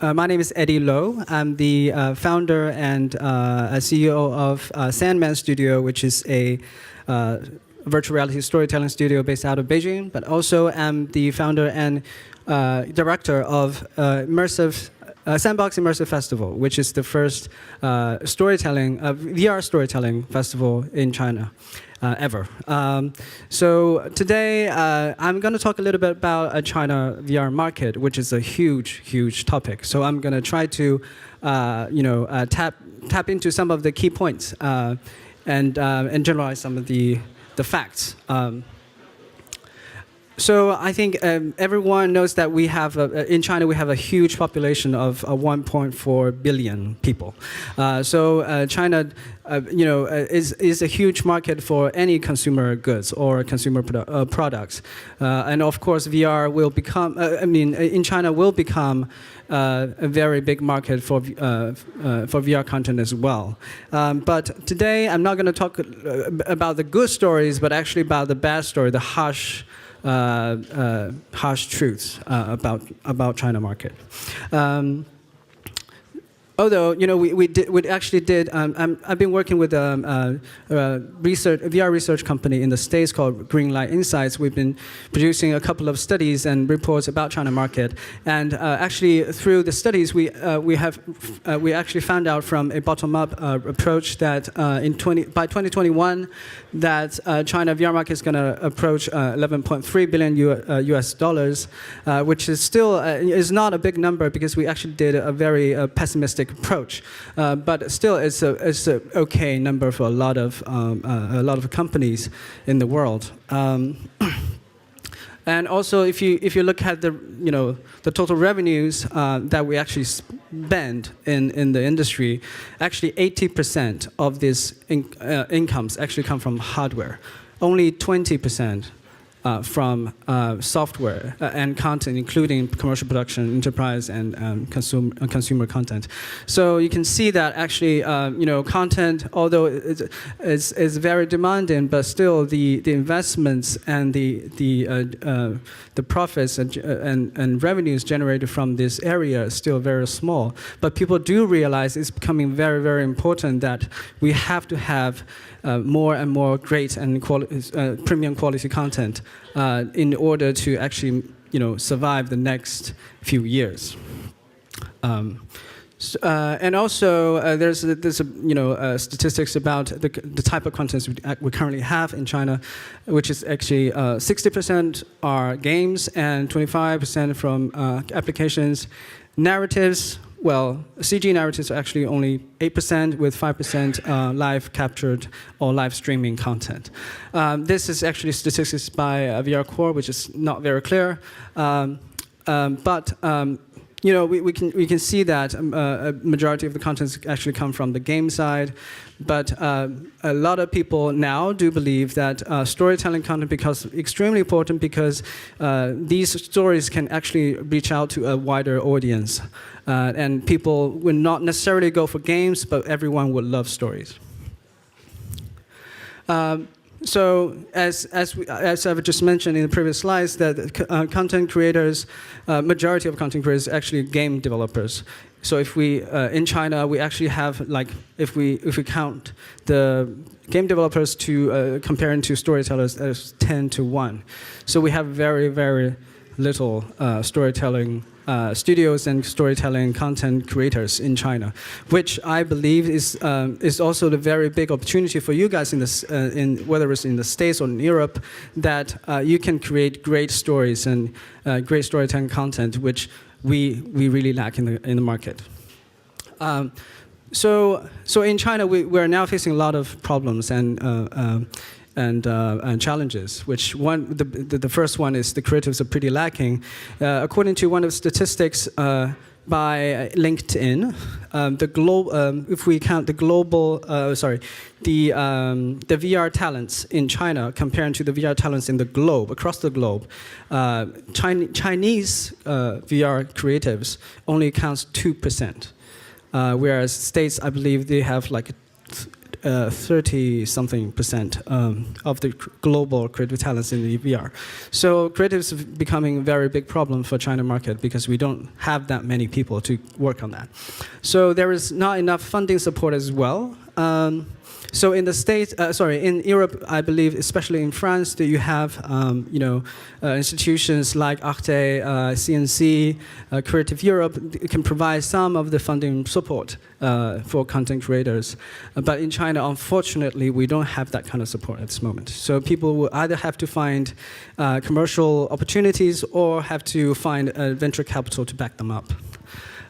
My name is Eddie Low. I'm the founder and CEO of Sandman Studio, which is a virtual reality storytelling studio based out of Beijing, but also am the founder and director of Sandbox Immersive Festival, which is the first VR storytelling festival in China ever. So today I'm going to talk a little bit about China VR market, which is a huge, huge topic. So I'm going to try to tap into some of the key points and generalize some of the facts. So I think everyone knows that we have, in China, we have a huge population of 1.4 billion people. So China, is a huge market for any consumer goods or consumer products. And of course, VR will become, in China will become a very big market for VR content as well. But today, I'm not going to talk about the good stories, but actually about the bad story, the harsh truths about China market. Although we actually did. I've been working with a VR research company in the States called Greenlight Insights. We've been producing a couple of studies and reports about China market. And actually, through the studies, we actually found out from a bottom-up approach that by 2021, that China VR market is going to approach 11.3 billion US dollars, which is still is not a big number because we actually did a very pessimistic approach, but still it's a okay number for a lot of companies in the world. And also, if you look at the total revenues that we actually spend in the industry, actually 80% of these incomes actually come from hardware. Only 20% from software and content, including commercial production, enterprise, and consumer content. So you can see that actually, content, although it's very demanding, but still the investments and the profits and revenues generated from this area is still very small. But people do realize it's becoming very, very important that we have to have more and more great and premium quality content in order to actually, survive the next few years. And also, there's statistics about the type of contents we currently have in China, which is actually 60% are games and 25% from applications, narratives. Well, CG narratives are actually only 8%, with 5% live captured or live streaming content. This is actually statistics by VR Core, which is not very clear. But we can see that a majority of the contents actually come from the game side. But a lot of people now do believe that storytelling content becomes extremely important because these stories can actually reach out to a wider audience. And people will not necessarily go for games, but everyone would love stories. So as I've just mentioned in the previous slides, that content creators, majority of content creators, are actually game developers. So if we in China, we actually have, like, if we count the game developers to comparing to storytellers, as 10 to 1. So we have very, very little storytelling studios and storytelling content creators in China, which I believe is also the very big opportunity for you guys in this, whether it's in the States or in Europe, that you can create great stories and great storytelling content, which we really lack in the market. So in China, we're now facing a lot of problems and challenges, which the first one is the creatives are pretty lacking. According to one of the statistics by LinkedIn, if we count the global, the VR talents in China compared to the VR talents in the globe, across the globe, Chinese VR creatives only counts 2%, whereas States, I believe, they have like 30-something% of the global creative talents in the VR. So creative is becoming a very big problem for China market because we don't have that many people to work on that. So there is not enough funding support as well. So in the States, in Europe, I believe, especially in France, that you have, institutions like Arte, CNC, Creative Europe can provide some of the funding support for content creators. But in China, unfortunately, we don't have that kind of support at this moment. So people will either have to find commercial opportunities or have to find venture capital to back them up.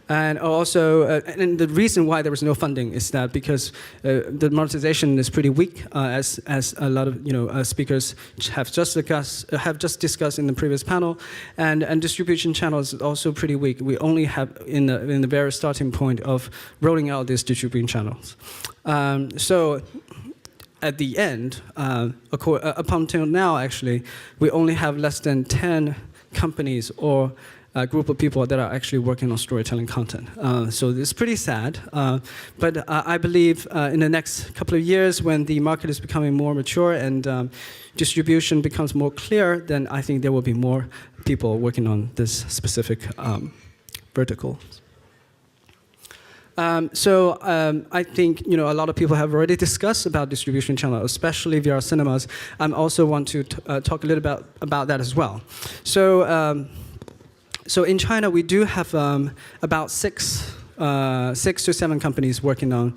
And also, and the reason why there was no funding is that because the monetization is pretty weak, as a lot of speakers have just discussed in the previous panel, and distribution channels is also pretty weak. We only have in the very starting point of rolling out these distribution channels. So at the end, up until now, actually, we only have less than 10 companies or a group of people that are actually working on storytelling content. So it's pretty sad. But I believe in the next couple of years, when the market is becoming more mature and distribution becomes more clear, then I think there will be more people working on this specific vertical. I think a lot of people have already discussed about distribution channel, especially VR cinemas. I also want to talk a little about that as well. So in China, we do have about six to seven companies working on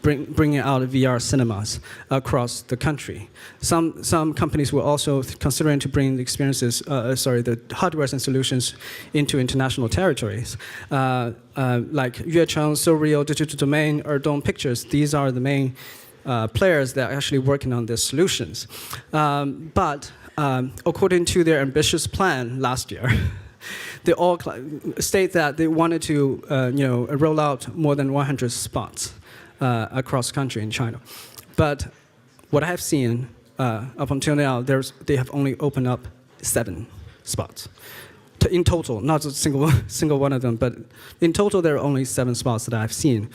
bringing out VR cinemas across the country. Some companies were also considering to bring the experiences, the hardware and solutions into international territories, like Yuecheng, Surreal, Digital Domain, or Dome Pictures. These are the main players that are actually working on these solutions. But according to their ambitious plan last year, they all state that they wanted to, roll out more than 100 spots across country in China. But what I have seen up until now, they have only opened up 7 spots in total, not a single one of them. But in total, there are only 7 spots that I've seen.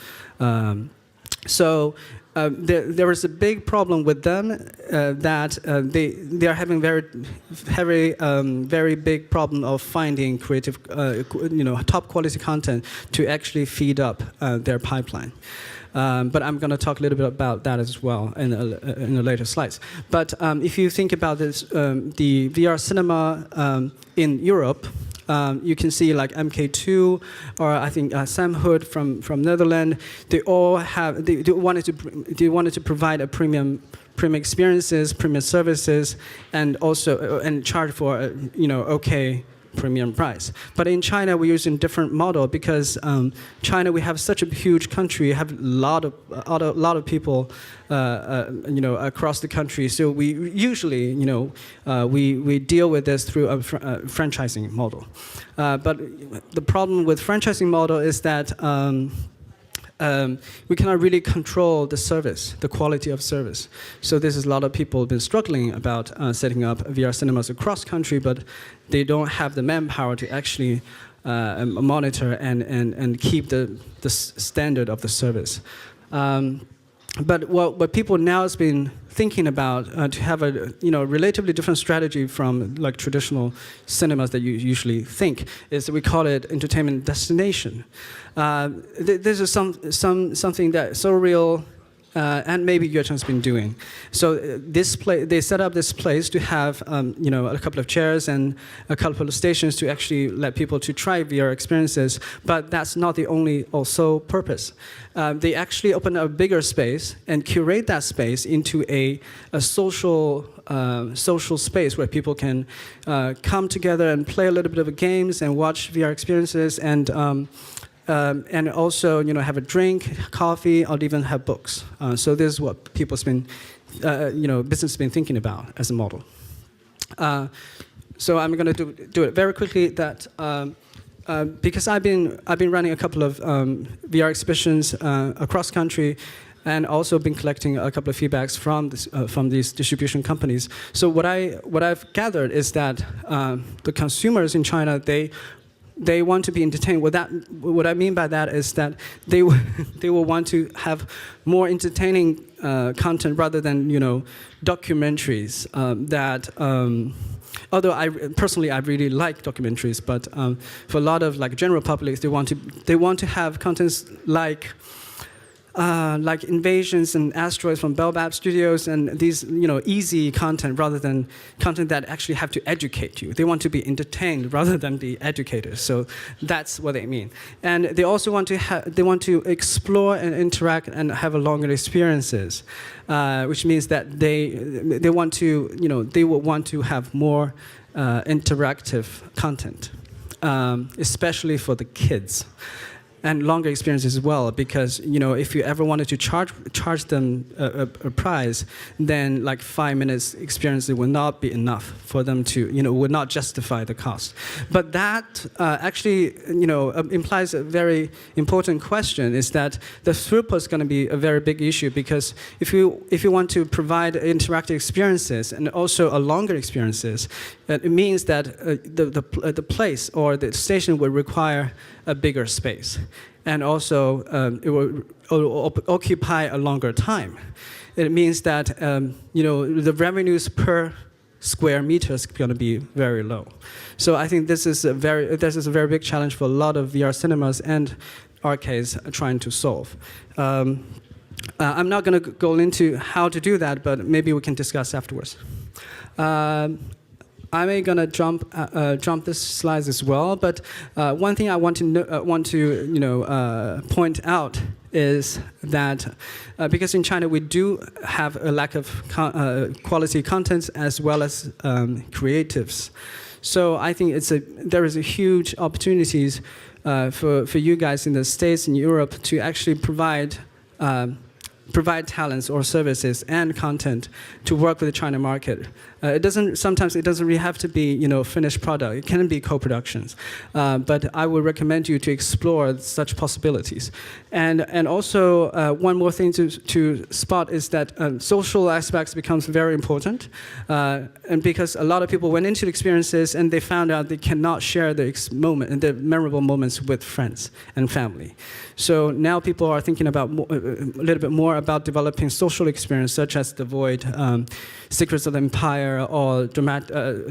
There is a big problem with them that they are having very big problem of finding creative, top quality content to actually feed up their pipeline. But I'm going to talk a little bit about that as well in the later slides. But if you think about this, the VR cinema in Europe. You can see like MK2 or I think Sam Hood from Netherlands. They all have they wanted to provide a premium experiences, premium services, and also and charge for okay premium price. But in China, we're using different model because China, we have such a huge country, have a lot of people, across the country. So we usually, we deal with this through a franchising model. But the problem with franchising model is that we cannot really control the service, the quality of service. So this is a lot of people have been struggling about setting up VR cinemas across country, but they don't have the manpower to actually monitor and keep the standard of the service. But what people now has been thinking about to have a relatively different strategy from like traditional cinemas that you usually think is that we call it entertainment destination. This is something that Surreal and maybe Yuecheng's been doing. So they set up this place to have a couple of chairs and a couple of stations to actually let people to try VR experiences. But that's not the only purpose. They actually open a bigger space and curate that space into a social space where people can come together and play a little bit of games and watch VR experiences and also, have a drink, coffee, or even have books. So this is what people's been, business has been thinking about as a model. So I'm going to do it very quickly. That because I've been running a couple of VR exhibitions across country, and also been collecting a couple of feedbacks from these distribution companies. So what I've gathered is that the consumers in China, they want to be entertained. What I mean by that is that they they will want to have more entertaining content rather than documentaries that. Although I personally really like documentaries, but for a lot of general public, they want to have contents like invasions and asteroids from Baobab Studios and these easy content rather than content that actually have to educate you. They want to be entertained rather than be educated. So that's what they mean. And they also want to explore and interact and have a longer experiences, which means that they want to they will want to have more interactive content, especially for the kids. And longer experiences as well, because if you ever wanted to charge them a price, then 5 minutes experience will not be enough for them to would not justify the cost. But that actually implies a very important question: is that the throughput is going to be a very big issue, because if you want to provide interactive experiences and also a longer experiences, it means that the place or the station will require a bigger space, and also it will occupy a longer time. It means that the revenues per square meter is going to be very low. So I think this is a very big challenge for a lot of VR cinemas and arcades trying to solve. I'm not going to go into how to do that, but maybe we can discuss afterwards. I'm gonna jump this slides as well, but one thing I want to point out is that because in China we do have a lack of quality content as well as creatives, so I think there is a huge opportunities for you guys in the States and Europe to actually provide talents or services and content to work with the China market. Sometimes it doesn't really have to be finished product. It can be co-productions, but I would recommend you to explore such possibilities. And also one more thing to spot is that social aspects becomes very important, and because a lot of people went into the experiences and they found out they cannot share the memorable moments with friends and family. So now people are thinking about a little bit more about developing social experience, such as The Void, Secrets of the Empire, or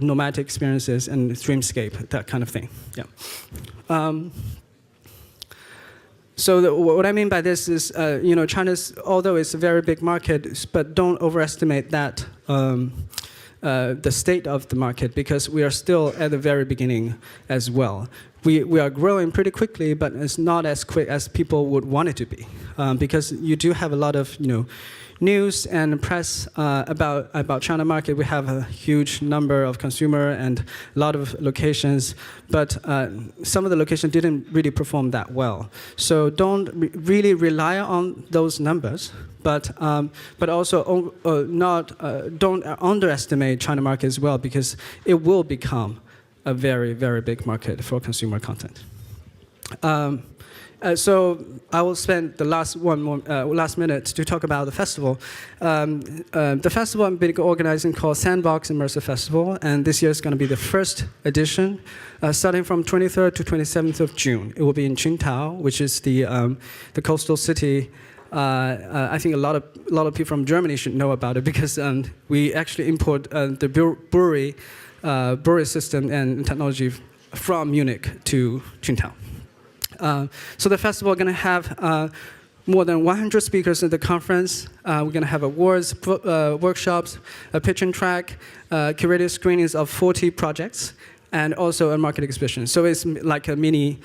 nomadic experiences and Dreamscape, that kind of thing. Yeah. So what I mean by this is, China's, although it's a very big market, but don't overestimate that the state of the market, because we are still at the very beginning as well. We are growing pretty quickly, but it's not as quick as people would want it to be, because you do have a lot of news and press about China market. We have a huge number of consumer and a lot of locations, but some of the locations didn't really perform that well. So don't really rely on those numbers, but also don't underestimate China market as well, because it will become a very, very big market for consumer content. So I will spend the last minute to talk about the festival. The festival I'm been organizing called Sandbox Immersive Festival, and this year is going to be the first edition, starting from 23rd to 27th of June. It will be in Qingdao, which is the coastal city. I think a lot of people from Germany should know about it, because we actually import the brewery system and technology from Munich to Qingdao. So the festival is going to have more than 100 speakers at the conference. We're going to have awards, workshops, a pitching track, curated screenings of 40 projects, and also a market exhibition. So it's like a mini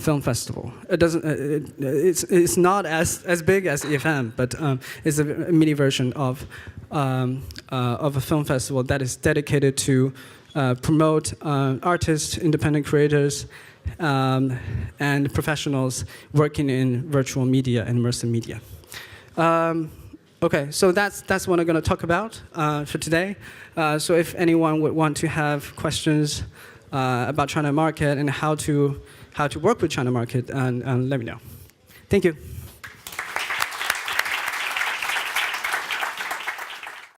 film festival. It's not as big as EFM, but it's a mini version of a film festival that is dedicated to promote artists, independent creators, and professionals working in virtual media and immersive media. Okay, so that's what I'm going to talk about for today. So if anyone would want to have questions about China market and how to work with China market, and let me know. Thank you.